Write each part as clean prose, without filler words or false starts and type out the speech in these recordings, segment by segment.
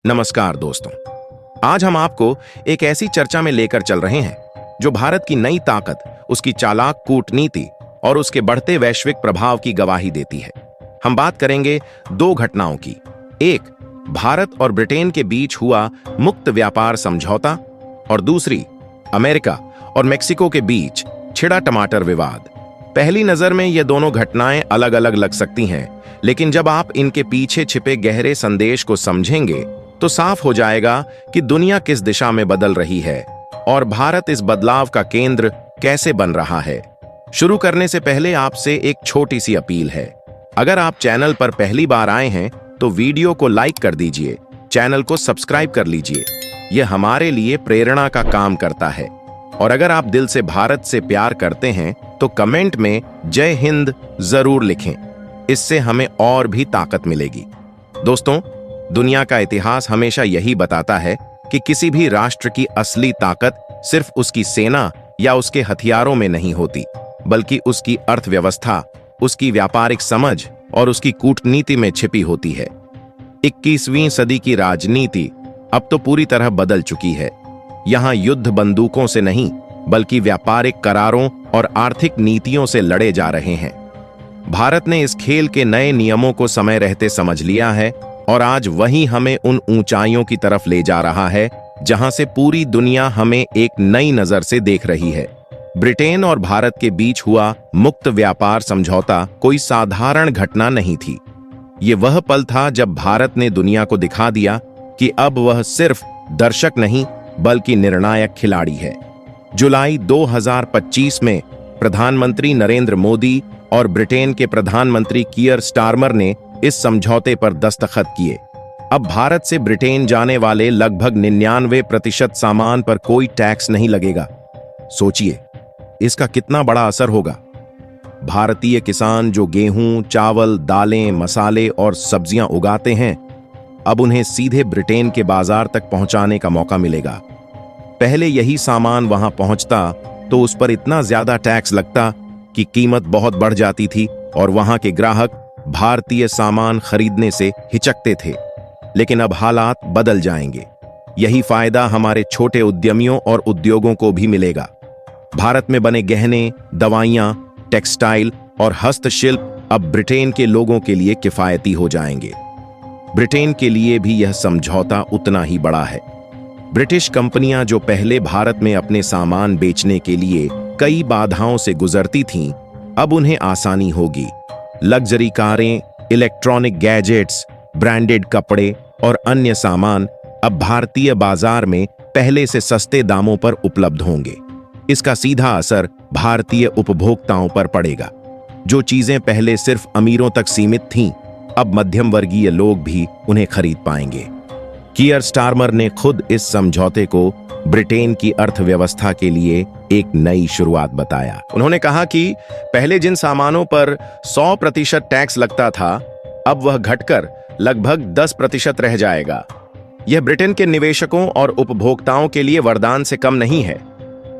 नमस्कार दोस्तों। आज हम आपको एक ऐसी चर्चा में लेकर चल रहे हैं जो भारत की नई ताकत, उसकी चालाक कूटनीति और उसके बढ़ते वैश्विक प्रभाव की गवाही देती है। हम बात करेंगे दो घटनाओं की। एक, भारत और ब्रिटेन के बीच हुआ मुक्त व्यापार समझौता और दूसरी, अमेरिका और मेक्सिको के बीच छिड़ा टमाटर विवाद। पहली नजर में ये दोनों घटनाएं अलग अलग लग सकती हैं, लेकिन जब आप इनके पीछे छिपे गहरे संदेश को समझेंगे तो साफ हो जाएगा कि दुनिया किस दिशा में बदल रही है और भारत इस बदलाव का केंद्र कैसे बन रहा है। शुरू करने से पहले आपसे एक छोटी सी अपील है। अगर आप चैनल पर पहली बार आए हैं तो वीडियो को लाइक कर दीजिए, चैनल को सब्सक्राइब कर लीजिए। यह हमारे लिए प्रेरणा का काम करता है। और अगर आप दिल से भारत से प्यार करते हैं तो कमेंट में जय हिंद जरूर लिखें। इससे हमें और भी ताकत मिलेगी। दोस्तों, दुनिया का इतिहास हमेशा यही बताता है कि किसी भी राष्ट्र की असली ताकत सिर्फ उसकी सेना या उसके हथियारों में नहीं होती, बल्कि उसकी अर्थव्यवस्था, उसकी व्यापारिक समझ और उसकी कूटनीति में छिपी होती है। 21वीं सदी की राजनीति अब तो पूरी तरह बदल चुकी है। यहाँ युद्ध बंदूकों से नहीं, बल्कि व्यापारिक करारों और आर्थिक नीतियों से लड़े जा रहे हैं। भारत ने इस खेल के नए नियमों को समय रहते समझ लिया है और आज वही हमें उन ऊंचाइयों की तरफ ले जा रहा है जहां से पूरी दुनिया हमें एक नई नजर से देख रही है। ब्रिटेन और भारत के बीच हुआ मुक्त व्यापार समझौता कोई साधारण घटना नहीं थी। ये वह पल था जब भारत ने दुनिया को दिखा दिया कि अब वह सिर्फ दर्शक नहीं, बल्कि निर्णायक खिलाड़ी है। जुलाई 2025 में प्रधानमंत्री नरेंद्र मोदी और ब्रिटेन के प्रधानमंत्री कीयर स्टारमर ने इस समझौते पर दस्तखत किए। अब भारत से ब्रिटेन जाने वाले लगभग 99% सामान पर कोई टैक्स नहीं लगेगा। सोचिए, इसका कितना बड़ा असर होगा। भारतीय किसान जो गेहूं, चावल, दालें, मसाले और सब्जियां उगाते हैं, अब उन्हें सीधे ब्रिटेन के बाजार तक पहुंचाने का मौका मिलेगा। पहले यही सामान वहां पहुंचता तो उस पर इतना ज्यादा टैक्स लगता कि कीमत बहुत बढ़ जाती थी और वहां के ग्राहक भारतीय सामान खरीदने से हिचकते थे। लेकिन अब हालात बदल जाएंगे। यही फायदा हमारे छोटे उद्यमियों और उद्योगों को भी मिलेगा। भारत में बने गहने, दवाइयां, टेक्सटाइल और हस्तशिल्प अब ब्रिटेन के लोगों के लिए किफायती हो जाएंगे। ब्रिटेन के लिए भी यह समझौता उतना ही बड़ा है। ब्रिटिश कंपनियां जो पहले भारत में अपने सामान बेचने के लिए कई बाधाओं से गुजरती थीं, अब उन्हें आसानी होगी। लग्जरी कारें, इलेक्ट्रॉनिक गैजेट्स, ब्रांडेड कपड़े और अन्य सामान अब भारतीय बाजार में पहले से सस्ते दामों पर उपलब्ध होंगे। इसका सीधा असर भारतीय उपभोक्ताओं पर पड़ेगा। जो चीजें पहले सिर्फ अमीरों तक सीमित थीं, अब मध्यम वर्गीय लोग भी उन्हें खरीद पाएंगे। कीयर स्टारमर ने खुद इस समझौते को ब्रिटेन की अर्थव्यवस्था के लिए एक नई शुरुआत बताया। उन्होंने कहा कि पहले जिन सामानों पर 100% टैक्स लगता था, अब वह घटकर लगभग 10% रह जाएगा। यह ब्रिटेन के निवेशकों और उपभोक्ताओं के लिए वरदान से कम नहीं है।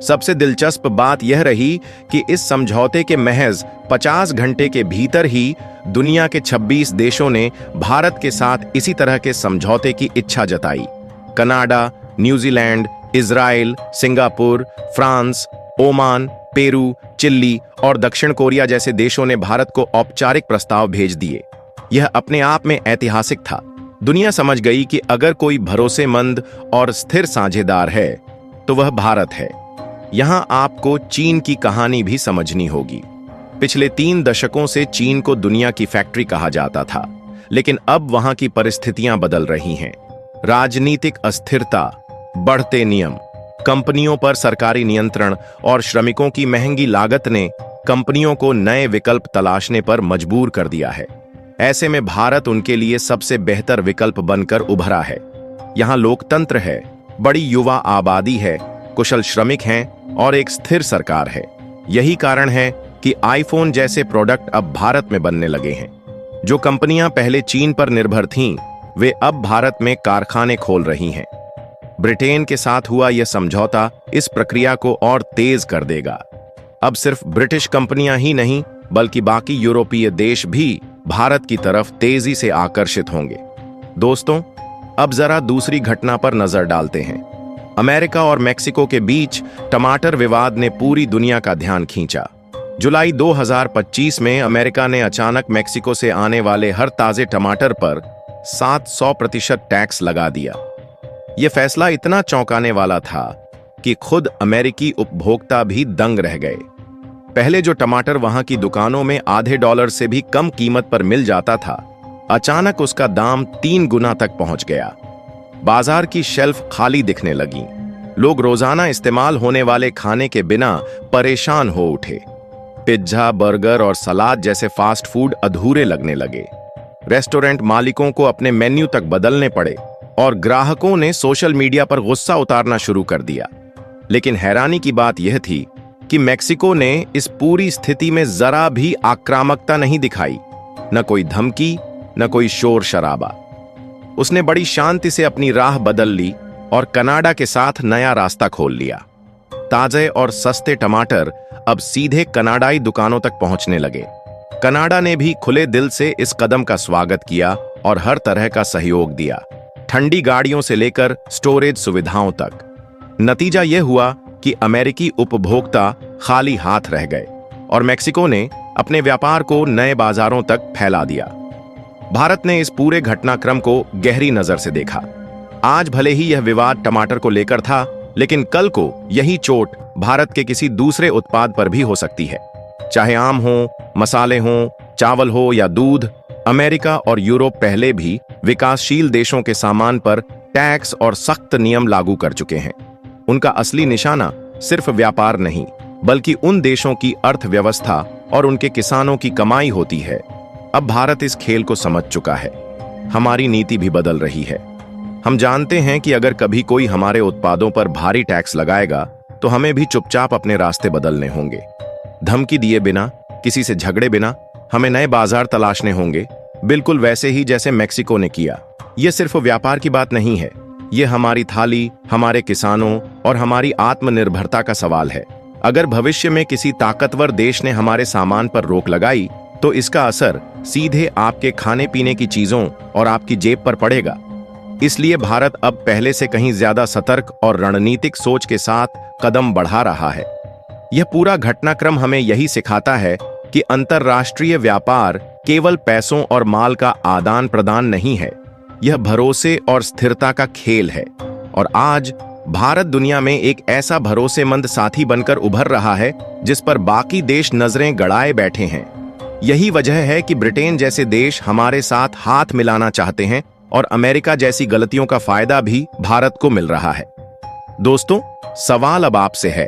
सबसे दिलचस्प बात यह रही कि इस समझौते के महज 50 घंटे के भीतर ही दुनिया के 26 देशों ने भारत के साथ इसी तरह के समझौते की इच्छा जताई। Canada, New Zealand, Israel, Singapore, France, Oman, Peru, Chile और दक्षिण कोरिया जैसे देशों ने भारत को औपचारिक प्रस्ताव भेज दिए। यह अपने आप में ऐतिहासिक था। दुनिया समझ गई कि अगर कोई भरोसेमंद और स्थिर साझेदार है तो वह भारत है। यहां आपको चीन की कहानी भी समझनी होगी। पिछले 3 दशकों से चीन को दुनिया की फैक्ट्री कहा जाता था, लेकिन अब वहां की परिस्थितियां बदल रही हैं। राजनीतिक अस्थिरता, बढ़ते नियम, कंपनियों पर सरकारी नियंत्रण और श्रमिकों की महंगी लागत ने कंपनियों को नए विकल्प तलाशने पर मजबूर कर दिया है। ऐसे में भारत उनके लिए सबसे बेहतर विकल्प बनकर उभरा है। यहाँ लोकतंत्र है, बड़ी युवा आबादी है, कुशल श्रमिक हैं और एक स्थिर सरकार है। यही कारण है कि आईफोन जैसे प्रोडक्ट अब भारत में बनने लगे हैं। जो कंपनियां पहले चीन पर निर्भर थीं, वे अब भारत में कारखाने खोल रही हैं। ब्रिटेन के साथ हुआ यह समझौता इस प्रक्रिया को और तेज कर देगा। अब सिर्फ ब्रिटिश कंपनियां ही नहीं, बल्कि बाकी यूरोपीय देश भी भारत की तरफ तेजी से आकर्षित होंगे। दोस्तों, अब जरा दूसरी घटना पर नजर डालते हैं। अमेरिका और मेक्सिको के बीच टमाटर विवाद ने पूरी दुनिया का ध्यान खींचा। जुलाई 2025 में अमेरिका ने अचानक मेक्सिको से आने वाले हर ताजे टमाटर पर 700% टैक्स लगा दिया। यह फैसला इतना चौंकाने वाला था कि खुद अमेरिकी उपभोक्ता भी दंग रह गए। पहले जो टमाटर वहां की दुकानों में आधे डॉलर से भी कम कीमत पर मिल जाता था, अचानक उसका दाम 3 गुना तक पहुंच गया। बाजार की शेल्फ खाली दिखने लगी। लोग रोजाना इस्तेमाल होने वाले खाने के बिना परेशान हो उठे। पिज्जा, बर्गर और सलाद जैसे फास्ट फूड अधूरे लगने लगे। रेस्टोरेंट मालिकों को अपने मेन्यू तक बदलने पड़े और ग्राहकों ने सोशल मीडिया पर गुस्सा उतारना शुरू कर दिया। लेकिन हैरानी की बात यह थी कि मेक्सिको ने इस पूरी स्थिति में जरा भी आक्रामकता नहीं दिखाई। न कोई धमकी, न कोई शोर शराबा। उसने बड़ी शांति से अपनी राह बदल ली और कनाडा के साथ नया रास्ता खोल लिया। ताजे और सस्ते टमाटर अब सीधे कनाडाई दुकानों तक पहुंचने लगे। कनाडा ने भी खुले दिल से इस कदम का स्वागत किया और हर तरह का सहयोग दिया, ठंडी गाड़ियों से लेकर स्टोरेज सुविधाओं तक। नतीजा यह हुआ कि अमेरिकी उपभोक्ता खाली हाथ रह गए और मेक्सिको ने अपने व्यापार को नए बाजारों तक फैला दिया। भारत ने इस पूरे घटनाक्रम को गहरी नजर से देखा। आज भले ही यह विवाद टमाटर को लेकर था, लेकिन कल को यही चोट भारत के किसी दूसरे उत्पाद पर भी हो सकती है। चाहे आम हो, मसाले हो, चावल हो या दूध। अमेरिका और यूरोप पहले भी विकासशील देशों के सामान पर टैक्स और सख्त नियम लागू कर चुके हैं। उनका असली निशाना सिर्फ व्यापार नहीं, बल्कि उन देशों की अर्थव्यवस्था और उनके किसानों की कमाई होती है। अब भारत इस खेल को समझ चुका है। हमारी नीति भी बदल रही है। हम जानते हैं कि अगर कभी कोई हमारे उत्पादों पर भारी टैक्स लगाएगा तो हमें भी चुपचाप अपने रास्ते बदलने होंगे। धमकी दिए बिना, किसी से झगड़े बिना हमें नए बाजार तलाशने होंगे, बिल्कुल वैसे ही जैसे मेक्सिको ने किया। यह सिर्फ व्यापार की बात नहीं है, यह हमारी थाली, हमारे किसानों और हमारी आत्मनिर्भरता का सवाल है। अगर भविष्य में किसी ताकतवर देश ने हमारे सामान पर रोक लगाई तो इसका असर सीधे आपके खाने पीने की चीजों और आपकी जेब पर पड़ेगा। इसलिए भारत अब पहले से कहीं ज्यादा सतर्क और रणनीतिक सोच के साथ कदम बढ़ा रहा है। यह पूरा घटनाक्रम हमें यही सिखाता है कि अंतर्राष्ट्रीय व्यापार केवल पैसों और माल का आदान प्रदान नहीं है, यह भरोसे और स्थिरता का खेल है। और आज भारत दुनिया में एक ऐसा भरोसेमंद साथी बनकर उभर रहा है जिस पर बाकी देश नजरें गड़ाए बैठे हैं। यही वजह है कि ब्रिटेन जैसे देश हमारे साथ हाथ मिलाना चाहते हैं और अमेरिका जैसी गलतियों का फायदा भी भारत को मिल रहा है। दोस्तों, सवाल अब आपसे है,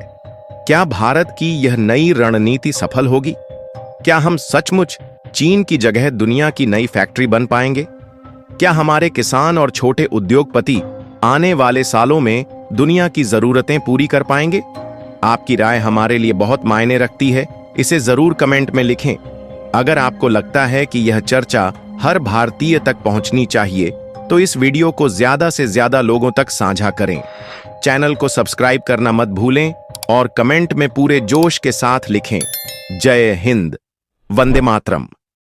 क्या भारत की यह नई रणनीति सफल होगी? क्या हम सचमुच चीन की जगह दुनिया की नई फैक्ट्री बन पाएंगे? क्या हमारे किसान और छोटे उद्योगपति आने वाले सालों में दुनिया की जरूरतें पूरी कर पाएंगे? आपकी राय हमारे लिए बहुत मायने रखती है, इसे जरूर कमेंट में लिखें। अगर आपको लगता है कि यह चर्चा हर भारतीय तक पहुंचनी चाहिए तो इस वीडियो को ज्यादा से ज्यादा लोगों तक साझा करें। चैनल को सब्सक्राइब करना मत भूलें और कमेंट में पूरे जोश के साथ लिखें, जय हिंद, वंदे मातरम।